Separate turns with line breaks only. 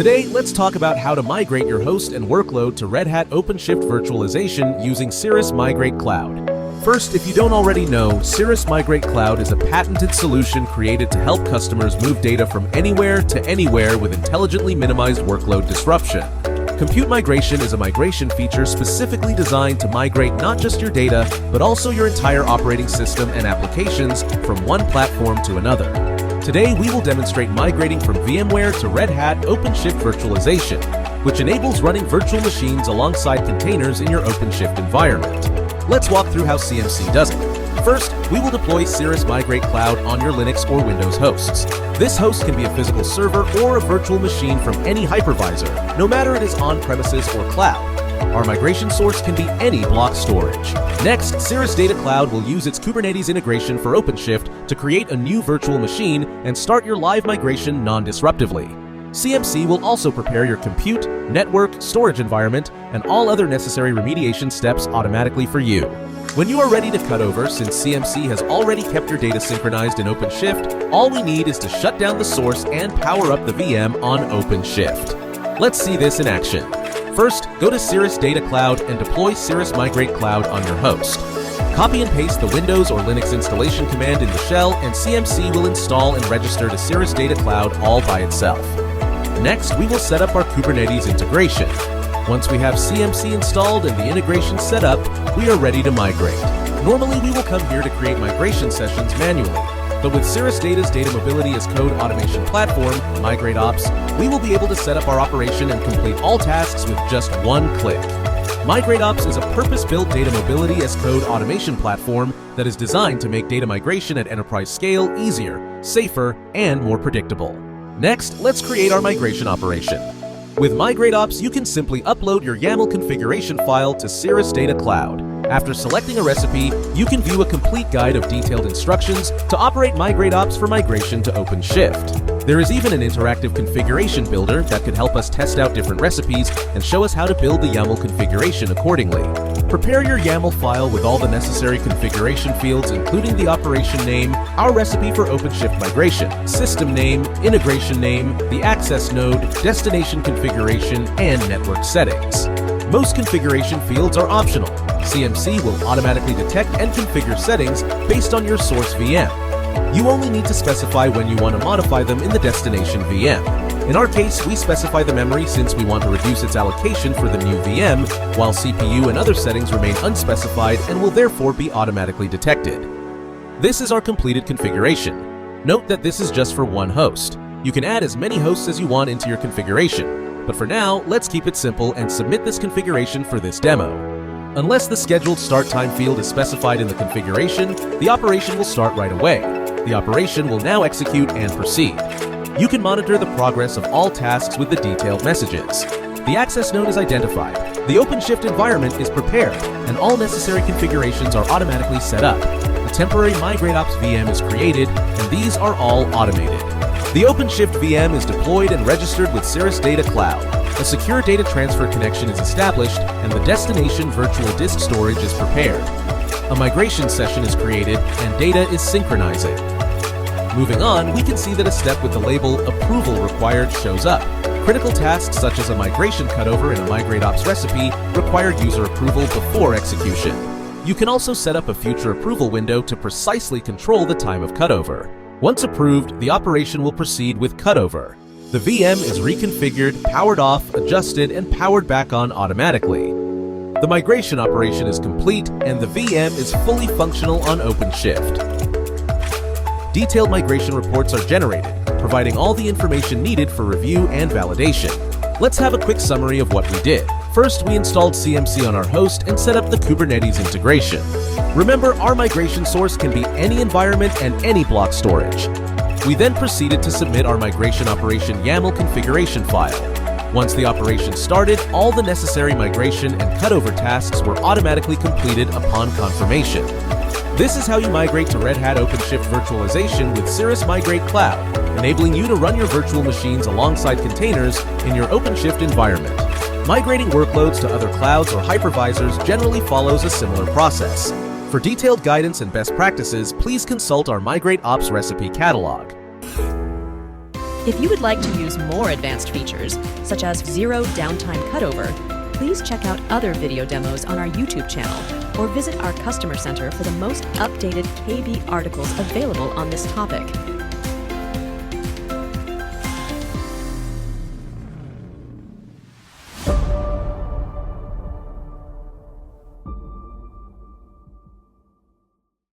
Today, let's talk about how to migrate your host and workload to Red Hat OpenShift Virtualization using Cirrus Migrate Cloud. First, if you don't already know, Cirrus Migrate Cloud is a patented solution created to help customers move data from anywhere to anywhere with intelligently minimized workload disruption. Compute migration is a migration feature specifically designed to migrate not just your data, but also your entire operating system and applications from one platform to another. Today, we will demonstrate migrating from VMware to Red Hat OpenShift Virtualization, which enables running virtual machines alongside containers in your OpenShift environment. Let's walk through how CMC does it. First, we will deploy Cirrus Migrate Cloud on your Linux or Windows hosts. This host can be a physical server or a virtual machine from any hypervisor, no matter it is on-premises or cloud. Our migration source can be any block storage. Next, Cirrus Data Cloud will use its Kubernetes integration for OpenShift to create a new virtual machine and start your live migration non-disruptively. CMC will also prepare your compute, network, storage environment, and all other necessary remediation steps automatically for you. When you are ready to cut over, since CMC has already kept your data synchronized in OpenShift, all we need is to shut down the source and power up the VM on OpenShift. Let's see this in action. First, go to Cirrus Data Cloud and deploy Cirrus Migrate Cloud on your host. Copy and paste the Windows or Linux installation command in the shell, and CMC will install and register to Cirrus Data Cloud all by itself. Next, we will set up our Kubernetes integration. Once we have CMC installed and the integration set up, we are ready to migrate. Normally, we will come here to create migration sessions manually, but with Cirrus Data's data mobility as code automation platform, MigrateOps, we will be able to set up our operation and complete all tasks with just one click. MigrateOps is a purpose-built data mobility as code automation platform that is designed to make data migration at enterprise scale easier, safer, and more predictable. Next, let's create our migration operation. With MigrateOps, you can simply upload your YAML configuration file to Cirrus Data Cloud. After selecting a recipe, you can view a complete guide of detailed instructions to operate MigrateOps for migration to OpenShift. There is even an interactive configuration builder that could help us test out different recipes and show us how to build the YAML configuration accordingly. Prepare your YAML file with all the necessary configuration fields, including the operation name, our recipe for OpenShift migration, system name, integration name, the access node, destination configuration, and network settings. Most configuration fields are optional. CMC will automatically detect and configure settings based on your source VM. You only need to specify when you want to modify them in the destination VM. In our case, we specify the memory since we want to reduce its allocation for the new VM, while CPU and other settings remain unspecified and will therefore be automatically detected. This is our completed configuration. Note that this is just for one host. You can add as many hosts as you want into your configuration. But for now, let's keep it simple and submit this configuration for this demo. Unless the scheduled start time field is specified in the configuration, the operation will start right away. The operation will now execute and proceed. You can monitor the progress of all tasks with the detailed messages. The access node is identified, the OpenShift environment is prepared, and all necessary configurations are automatically set up. A temporary MigrateOps VM is created, and these are all automated. The OpenShift VM is deployed and registered with Cirrus Data Cloud. A secure data transfer connection is established, and the destination virtual disk storage is prepared. A migration session is created, and data is synchronizing. Moving on, we can see that a step with the label Approval Required shows up. Critical tasks such as a migration cutover in a MigrateOps recipe require user approval before execution. You can also set up a future approval window to precisely control the time of cutover. Once approved, the operation will proceed with cutover. The VM is reconfigured, powered off, adjusted, and powered back on automatically. The migration operation is complete, and the VM is fully functional on OpenShift. Detailed migration reports are generated, providing all the information needed for review and validation. Let's have a quick summary of what we did. First, we installed CMC on our host and set up the Kubernetes integration. Remember, our migration source can be any environment and any block storage. We then proceeded to submit our migration operation YAML configuration file. Once the operation started, all the necessary migration and cutover tasks were automatically completed upon confirmation. This is how you migrate to Red Hat OpenShift Virtualization with Cirrus Migrate Cloud, enabling you to run your virtual machines alongside containers in your OpenShift environment. Migrating workloads to other clouds or hypervisors generally follows a similar process. For detailed guidance and best practices, please consult our MigrateOps recipe catalog.
If you would like to use more advanced features, such as zero downtime cutover, please check out other video demos on our YouTube channel or visit our customer center for the most updated KB articles available on this topic.